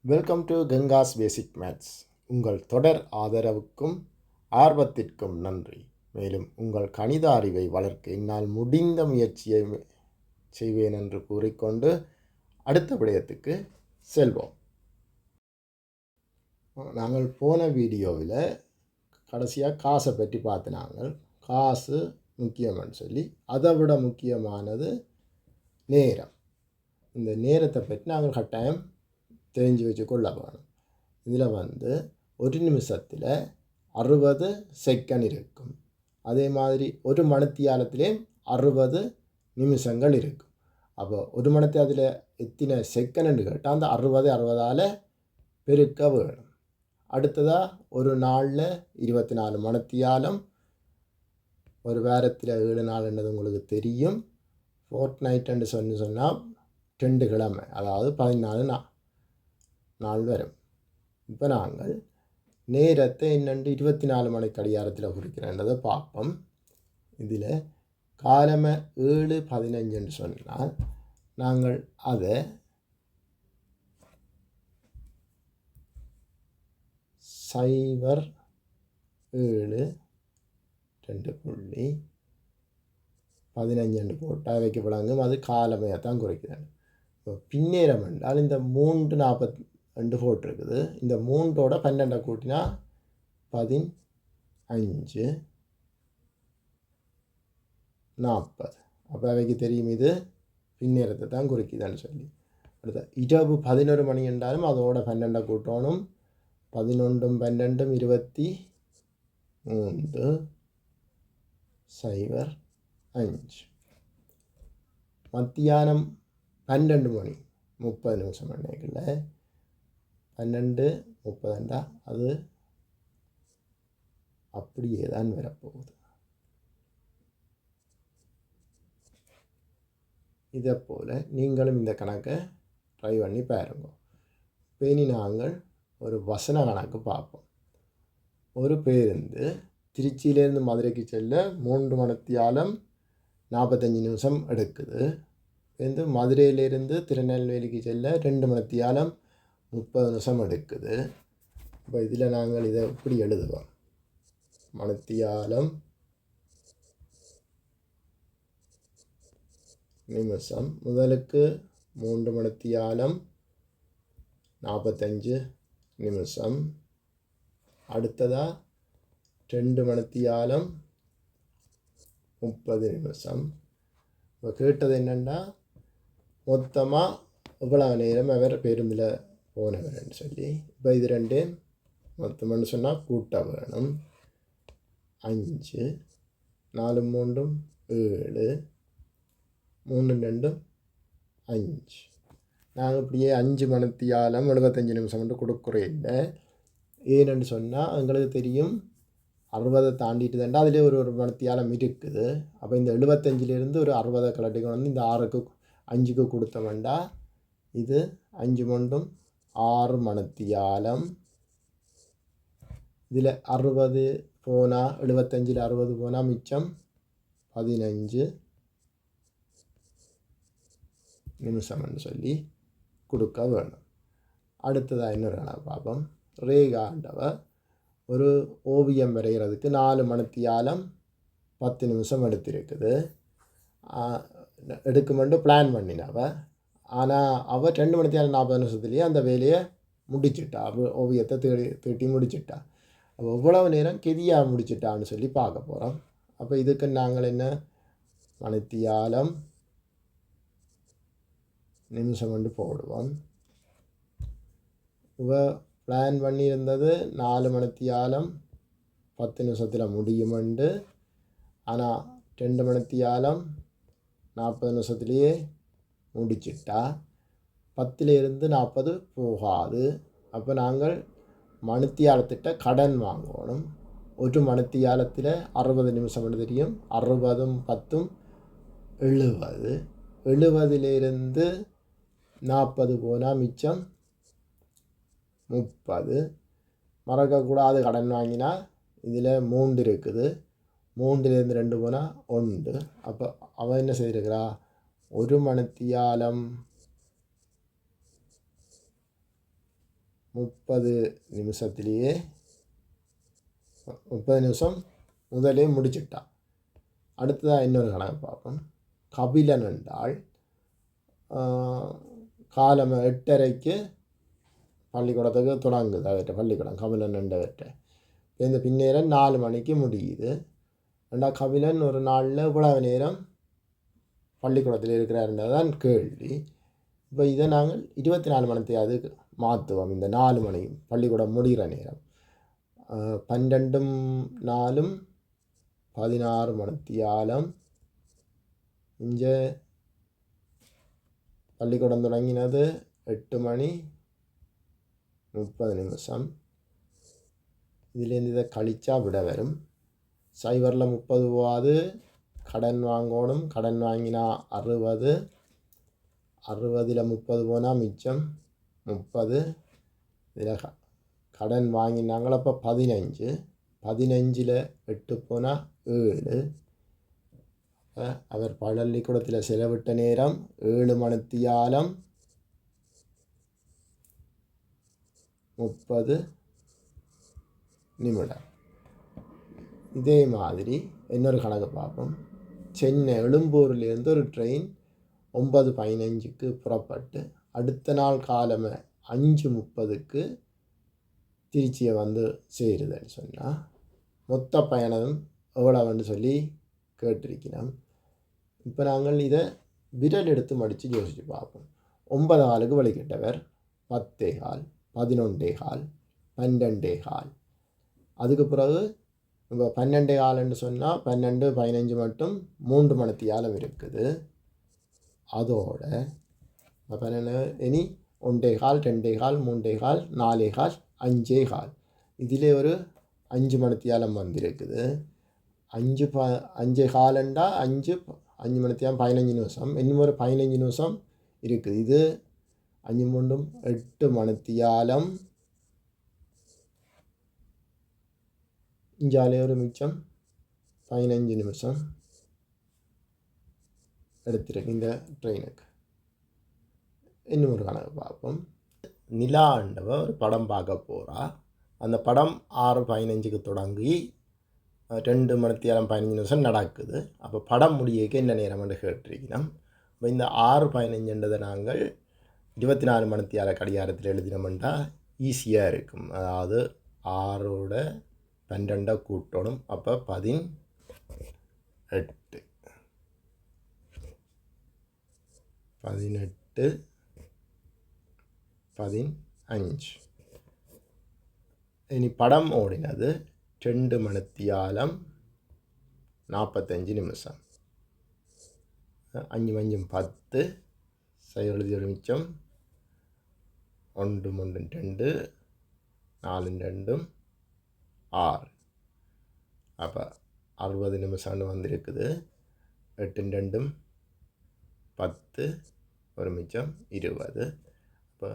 Welcome to Gangas basic maths. உங்கள் தொடர் ஆதரவுக்கும் ஆர்வத்திற்கும் நன்றி. மேலும் உங்கள் கணித அறிவை வளர்க்க என்னால் முடிந்த முயற்சியை செய்வேன் என்று கூறிக்கொண்டு அடுத்த விடயத்துக்கு செல்வோம். நாங்கள் போன வீடியோவில் கடைசியாக காசை பற்றி பார்த்தினாங்க. காசு முக்கியம்னு சொல்லி அதை விட முக்கியமானது நேரம். இந்த நேரத்தை பற்றி நாங்கள் கட்டாயம் தெரிஞ்சு வச்சுக்கொள்ள வேணும். இதில் ஒரு நிமிஷத்தில் 60 செகண்ட் இருக்கும். அதே மாதிரி ஒரு மணித்தியாலத்திலே 60 நிமிஷங்கள் இருக்கும். அப்போ ஒரு மணித்தியாலத்தில் எத்தனை செகண்ட் கேட்டால் அந்த 60 பெருக்க வேணும். அடுத்ததாக ஒரு நாளில் 24 மணித்தியாலம், ஒரு வாரத்தில் 7 நாள்ன்றது உங்களுக்கு தெரியும். ஃபோர்ட் நைட்டுன்னு சொன்னால் 2 கிழமை, அதாவது 14 நாள் வரும். இப்போ நாங்கள் நேரத்தை என்னென்று 24 மணி கடிகாரத்தில் குறிக்கிறேன்றதை பார்ப்போம். இதில் காலமை 7:15 சொன்னால் நாங்கள் அதை 0:7:2.15 போட்டால் அவைக்கு விளங்கும். அது காலமையாக தான் குறைக்கிறேன். இப்போ பின்னேரம் என்றால் இந்த 3:42 போட்டிருக்குது. இந்த 3ஓட 12 கூட்டினா 15:40. அப்போ அவைக்கு தெரியும் இது பின்னேரத்தை தான் குறிக்குதுன்னு சொல்லி. அடுத்த இரவு 11 மணி என்றாலும் அதோட 12 கூட்டணும். 11 12 23:05. மத்தியானம் 12 மணி 30 நிமிஷம் அன்னைக்குள்ள 12:30 அது அப்படியே தான் வரப்போகுது. இதை போல் நீங்களும் இந்த கணக்கை ட்ரை பண்ணி பாருங்க. இனி நாங்கள் ஒரு வசன கணக்கு பார்ப்போம். ஒரு பேருந்து திருச்சியிலேருந்து மதுரைக்கு செல்ல 3 மணித்தியாலம் 45 நிமிஷம் எடுக்குது. மதுரையிலேருந்து திருநெல்வேலிக்கு செல்ல 2 மணித்தியாலம் 30 நிமிஷம் எடுக்குது. இப்போ இதில் நாங்கள் இதை இப்படி எழுதுவோம். மணித்தியாலம் நிமிஷம். முதலுக்கு 3 மணித்தியாலம் 45 நிமிஷம். அடுத்ததாக 2 மணித்தியாலம் 30 நிமிஷம். இப்போ கேட்டது என்னென்னா மொத்தமாக இவ்வளவு நேரம் அவர் பேருந்தில் போனவர்னு சொல்லி. இப்போ இது 2 மொத்தம்னு சொன்னால் கூட்ட வேணும். 5 4 3 7 3 2 5. நாங்கள் இப்படியே 5 மணித்தியாலம் 75 நிமிஷம் மட்டும் கொடுக்குறோம். இல்லை ஏன்னு சொன்னால் எங்களுக்கு தெரியும் 60 தாண்டிட்டு தாண்டா அதிலே ஒரு மணித்தியாலம் இருக்குது. அப்போ இந்த 75லேருந்து ஒரு 60 கலட்டிக்கு வந்து இந்த 5க்கு கொடுத்தோம்டா இது 5 மண்டும் 6 மணித்தியாலம். இதில் 60 போனால் 75 60 போனால் மிச்சம் 15 நிமிஷம்னு சொல்லி கொடுக்க வேணும். அடுத்ததாக இன்னொரு கணக்கு பார்ப்போம். ரேகாண்டவர் ஒரு ஓவியம் வரைகிறதுக்கு 4 மணித்தியாலம் 10 நிமிஷம் எடுத்திருக்குது. எடுக்குமெண்டு பிளான் பண்ணினவ. ஆனால் அவள் 2 மணித்தியாலம் 40 நிமிஷத்துலேயே அந்த வேலையை முடிச்சுட்டா. ஓவியத்தை தீட்டி முடிச்சுட்டா. அப்போ எவ்வளவு நேரம் கெதியாக முடிச்சுட்டான்னு சொல்லி பார்க்க போகிறோம். அப்போ இதுக்கு நாங்கள் என்ன மணித்தியாலம் நிமிஷம் கொண்டு போடுவோம். பிளான் பண்ணியிருந்தது 4 மணித்தியாலம் 10 நிமிஷத்தில் முடியுமெண்டு. ஆனால் 2 மணித்தியாலம் 40 நிமிஷத்துலேயே முடிச்சிட்டா. 10லேருந்து 40 போகாது. அப்போ நாங்கள் மணித்தியாலத்திட்ட கடன் வாங்கணும். ஒரு மணித்தியாலத்தில் 60 நிமிஷம் தெரியும். 60 10 70. 70லேருந்து 40 போனால் மிச்சம் 30. மறக்கக்கூடாது கடன் வாங்கினா இதில் 3 இருக்குது. 3லேருந்து 2 போனால் 1. அப்போ அவன் என்ன செய்திருக்கிறா, ஒரு மணித்தியாலம் 30 நிமிஷத்துலேயே 30 நிமிஷம் முதலே முடிச்சுட்டான். அடுத்ததாக இன்னொரு கணக்கு பார்ப்போம். கபிலன் என்றால் காலம் 8:30க்கு பள்ளிக்கூடத்துக்கு தொடங்குது. அவர்கிட்ட பள்ளிக்கூடம் கபிலன் என்றவர்கிட்ட இந்த பின்னேரம் 4 மணிக்கு முடியுது. ரெண்டா கபிலன் ஒரு நாளில் இவ்வளவு நேரம் பள்ளிக்கூடத்தில் இருக்கிறாருன்றது தான் கேள்வி. இப்போ இதை நாங்கள் 24 மணித்தையாவது மாற்றுவோம். இந்த 4 மணி பள்ளிக்கூடம் முடிகிற நேரம் 12 4 16 மணித்தியாலம். இங்கே பள்ளிக்கூடம் தொடங்கினது 8 மணி 30 நிமிஷம். இதுலேருந்து இதை கழிச்சா விட வரும். சைவரில் 30 போகாது, கடன் வாங்கணும். கடன் வாங்கினா 60, 60ல் 30 போனால் மிச்சம் 30. இதில் கடன் வாங்கினாங்கள அப்போ 15, 15ல் 8 போனால் 7. அவர் பள்ளிக்கூடத்தில் செலவிட்ட நேரம் 7 மணித்தியாலம் 30 நிமிடம். இதே மாதிரி இன்னொரு கணக்கு பார்ப்போம். சென்னை எழும்பூர்லேருந்து ஒரு ட்ரெயின் 9:15க்கு புறப்பட்டு அடுத்த நாள் காலமே 5:30க்கு திருச்சியை வந்து சேருதுன்னு சொன்னால் மொத்த பயணம் எவ்வளோன்னு சொல்லி கேட்டிருக்கிறோம். இப்போ நாங்கள் இதை விரல் எடுத்து மடித்து யோசித்து பார்ப்போம். 9 ஆளுக்கு வழிகிட்டவர் 10 கால், 11 கால், 12 கால். அதுக்கு பிறகு இப்போ 12 காலன்னு சொன்னால் 12, 15 மட்டும் 3 மணித்தியாலம் இருக்குது. அதோட 12 இனி 1 கால், 2 கால், 3 கால், 4 கால், 5 கால். இதிலே ஒரு 5 மணித்தியாலம் வந்திருக்குது. 5 காலண்டா 5 மணித்தியாலம் 15 நிமிஷம். இன்னும் ஒரு 15 நிமிஷம் இருக்குது. இது 5 3 8 மணித்தியாலம். இஞ்சாலே ஒரு மிச்சம் 15 நிமிஷம் எடுத்திருக்கு இந்த ட்ரெயினுக்கு. இன்னும் ஒரு கணக்கு பார்ப்போம். நிலாண்டவ ஒரு படம் பார்க்க போகிறா. அந்த படம் 6:15க்கு தொடங்கி 2 மணித்தியாலம் 15 நிமிஷம் நடக்குது. அப்போ படம் முடியக்கு என்ன நேரம்னு கேட்டிருக்கணும். இப்போ இந்த 6:15ன்றதை நாங்கள் 24 மணித்தியால கடிகாரத்தில் எழுதினோம்னா ஈஸியாக இருக்கும். அதாவது 6ஓட 12 கூட்டணும். அப்போ 18, 18, 15. இனி படம் ஓடினது 2 மணித்தியாலம் 45 நிமிஷம். 5 5 10, சைவழுதி ஒரு மிச்சம் 1 3 2, 4 2 6. அப்போ 60 நிமிஷம்னு வந்திருக்குது. 8 2 10, ஒரு மிச்சம் 20. இப்போ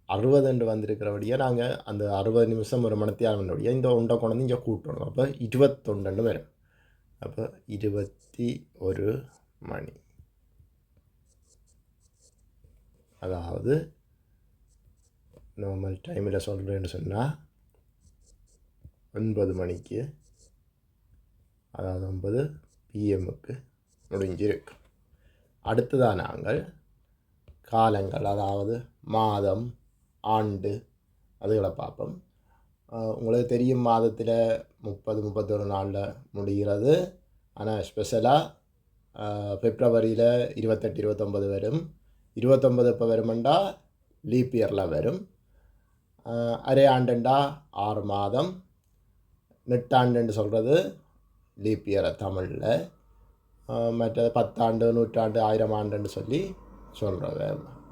60 வந்திருக்கிறபடியாக நாங்கள் அந்த 60 நிமிஷம் ஒரு மணித்தியாலம்னுடைய இந்த ஒன்றை கொண்டு வந்து இங்கே கூட்டணும். அப்போ 21 வரும். அப்போ 21 மணி. அதாவது நார்மல் டைமில் சொல்கிறேன்னு சொன்னால் 9 மணிக்கு, அதாவது 9 PM முடிஞ்சிருக்கு. அடுத்ததாக நாங்கள் காலங்கள், அதாவது மாதம், ஆண்டு அதுகளை பார்ப்போம். உங்களுக்கு தெரியும் மாதத்தில் 30-31 நாளில் முடிகிறது. ஆனால் ஸ்பெஷலாக பிப்ரவரியில் 28-29 வரும். 29 எப்போ வருமெண்டா லீப் இயரில் வரும். அரை ஆண்டுண்டா 6 மாதம். நெட்டாண்டுன்னு சொல்கிறது லீப் இயரை தமிழில். மற்ற 10 ஆண்டு, 100 ஆண்டு, 1000 ஆண்டுன்னு சொல்லி சொல்கிறவ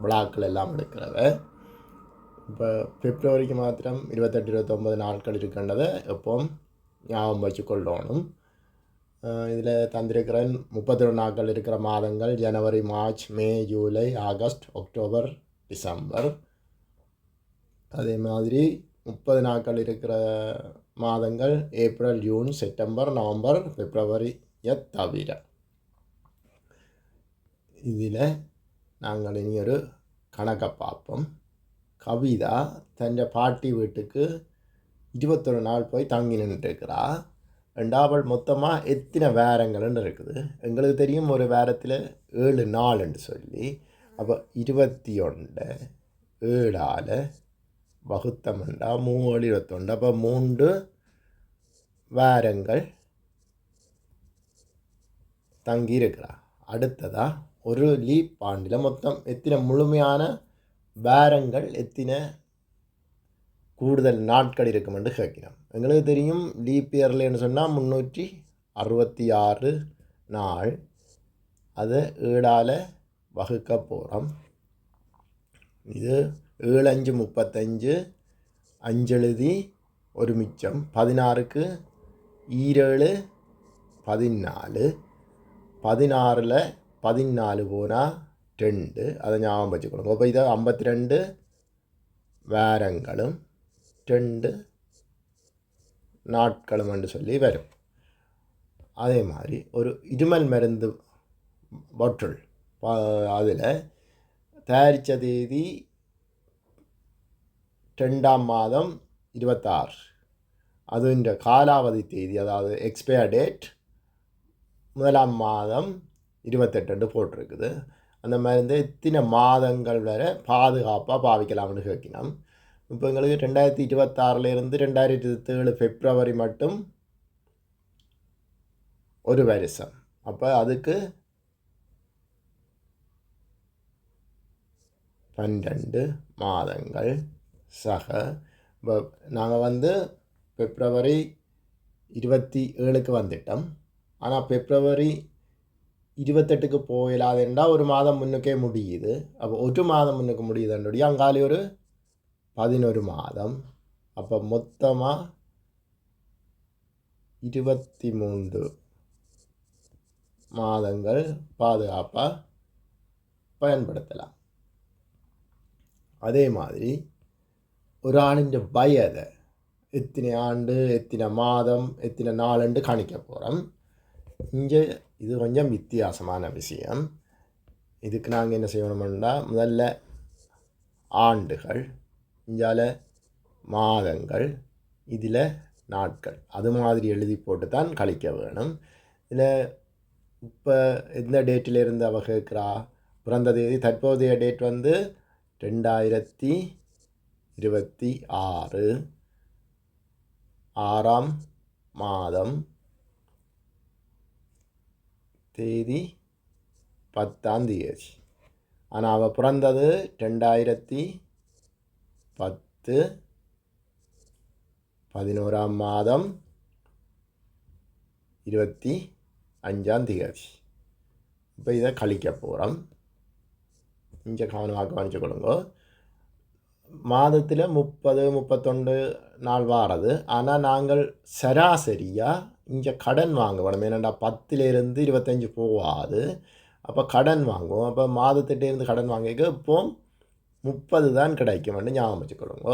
விழாக்கள் எல்லாம் எடுக்கிறவ. இப்போ பிப்ரவரிக்கு மாத்திரம் 28-29 நாட்கள் இருக்கின்றதை எப்போவும் ஞாபகம் வச்சு கொள்ளணும். இதில் தந்திருக்கிறேன் 32 நாட்கள் இருக்கிற மாதங்கள் ஜனவரி, மார்ச், மே, ஜூலை, ஆகஸ்ட், அக்டோபர், டிசம்பர். அதே மாதிரி 30 நாட்கள் இருக்கிற மாதங்கள் ஏப்ரல், ஜூன், செப்டம்பர், நவம்பர், பிப்ரவரியை தவிர. இதில் நாங்கள் இனி ஒரு கணக்கை பார்ப்போம். கவிதா தன் பாட்டி வீட்டுக்கு 21 நாள் போய் தங்கி நின்றுருக்கிறா. அவள் மொத்தமாக எத்தனை வாரங்கள்னு இருக்குது. எங்களுக்கு தெரியும் ஒரு வாரத்தில் 7 நாள்னு சொல்லி. அப்போ 21 7ஆல் வகுத்தமெண்டா 3 21. அப்போ 3 வாரங்கள் தங்கி இருக்கிறா. அடுத்ததாக ஒரு லீப் ஆண்டில் மொத்தம் எத்தனை முழுமையான வாரங்கள் எத்தனை கூடுதல் நாட்கள் இருக்குமென்று கேட்கணும். எங்களுக்கு தெரியும் லீப் இயர்லன்னு சொன்னால் 366 நாள். அதை 7ஆல் வகுக்க போகிறோம். இது 7 5 35, 5 எழுதி ஒரு மிச்சம் 16க்கு 7 14, 16ல் 14 போனால் 2. அதை ஞாபகம் வச்சுக்கணும். அப்போ இதை 52 வாரங்களும் 2 நாட்களும் என்று சொல்லி வரும். அதே மாதிரி ஒரு இருமல் மருந்து பாட்டில் அதில் தயாரித்த தேதி 2ஆம் மாதம் 26. அதுன்ற காலாவதி தேதி அதாவது எக்ஸ்பயர் டேட் 1ஆம் மாதம் 28 போட்டிருக்குது. அந்த மருந்து எத்தனை மாதங்கள் வரை பாதுகாப்பாக பாவிக்கலாம்னு கேட்கணும். இப்போ எங்களுக்கு 2026 2027 பிப்ரவரி மட்டும் ஒரு வருஷம். அப்போ அதுக்கு 12 மாதங்கள் சக. இப்போ நாங்கள் பிப்ரவரி 27க்கு வந்துட்டோம். ஆனால் பிப்ரவரி 28க்கு போயிடாதுண்டா ஒரு மாதம் முன்னுக்கே முடியுது. அப்போ ஒரு மாதம் முன்னுக்கு முடியுதுன்னுடைய அங்காலே ஒரு 11 மாதம். அப்போ மொத்தமாக 23 மாதங்கள் பாதுகாப்பாக பயன்படுத்தலாம். அதே மாதிரி ஒரு ஆணின் வயதை எத்தனை ஆண்டு எத்தனை மாதம் எத்தனை நாளுண்டு கணிக்க போகிறோம். இங்கே இது கொஞ்சம் வித்தியாசமான விஷயம். இதுக்கு நாங்கள் என்ன செய்யணும்னா முதல்ல ஆண்டுகள், இங்கால மாதங்கள், இதில் நாட்கள் அது மாதிரி எழுதி போட்டு தான் கழிக்க வேணும். இதில் இப்போ எந்த டேட்டிலிருந்து அவ கேட்குறா பிறந்த தேதி தற்போதைய டேட் 2026 6ஆம் மாதம் தேதி 10ஆம் தேதி. ஆனால் அவள் பிறந்தது 2010 11ஆம் மாதம் 25ஆம் தேதி. இப்போ இதை கழிக்க போகிறோம். இங்கே கவனமாக கவனிச்சு கொடுங்க. மாதத்தில் 30 31 நாள் வாரது. ஆனால் நாங்கள் சராசரியாக இங்கே கடன் வாங்க வேணும். ஏன்னாண்டா 10லேருந்து 25 போகாது. அப்போ கடன் வாங்குவோம். அப்போ மாதத்திட்டேருந்து கடன் வாங்கிக்க இப்போ 30 தான் கிடைக்கும் ஞாபகம் வச்சுக்கொள்ளுங்க.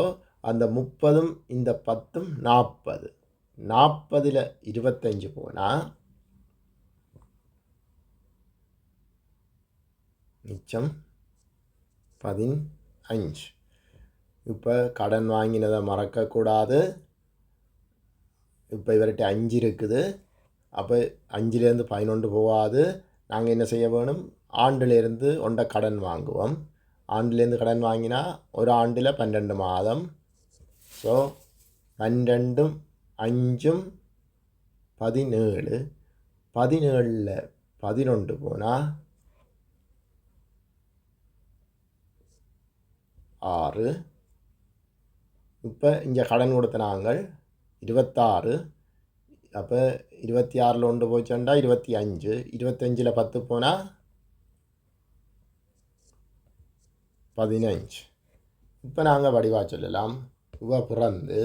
அந்த 30ம் இந்த 10ம் 40. 40ல் 25 போனால் மிச்சம் 15. இப்போ கடன் வாங்கினதை மறக்கக்கூடாது. இப்போ இவர்கிட்ட 5 இருக்குது. அப்போ 5லேருந்து 11 போகாது. நாங்கள் என்ன செய்ய வேணும், ஆண்டிலேருந்து கடன் வாங்குவோம். ஆண்டிலேருந்து கடன் வாங்கினா ஒரு ஆண்டில் 12 மாதம். ஸோ 12ம் 5ம் 17. 17ல் 11 போனால் 6. இப்போ இங்கே கடன் கொடுத்த நாங்கள் 26. அப்போ 26ல் 1 போச்சுண்டா 25. 25ல் 10 போனால் 15. இப்போ நாங்கள் வடிவாக சொல்லலாம். இவ பிறந்து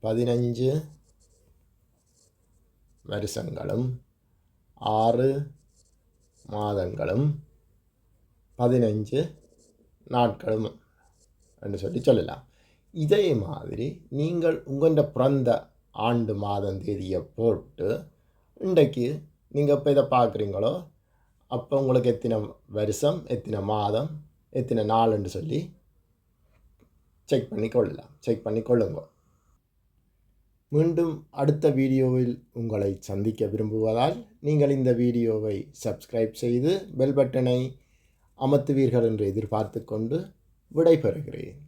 15 வருஷங்களும் 6 மாதங்களும் 15 நாட்களும் என்று சொல்லலாம். இதே மாதிரி நீங்கள் உங்களோட பிறந்த ஆண்டு மாதம் தேதியை போட்டு இன்றைக்கு நீங்கள் இப்போ இதை பார்க்குறீங்களோ அப்போ உங்களுக்கு எத்தனை வருஷம் எத்தனை மாதம் எத்தனை நாள்னு சொல்லி செக் பண்ணி கொள்ளுங்க. மீண்டும் அடுத்த வீடியோவில் உங்களை சந்திக்க விரும்புவதால் நீங்கள் இந்த வீடியோவை சப்ஸ்கிரைப் செய்து பெல் பட்டனை அமர்த்துவீர்கள் என்று எதிர்பார்த்து கொண்டு விடைபெறுகிறேன்.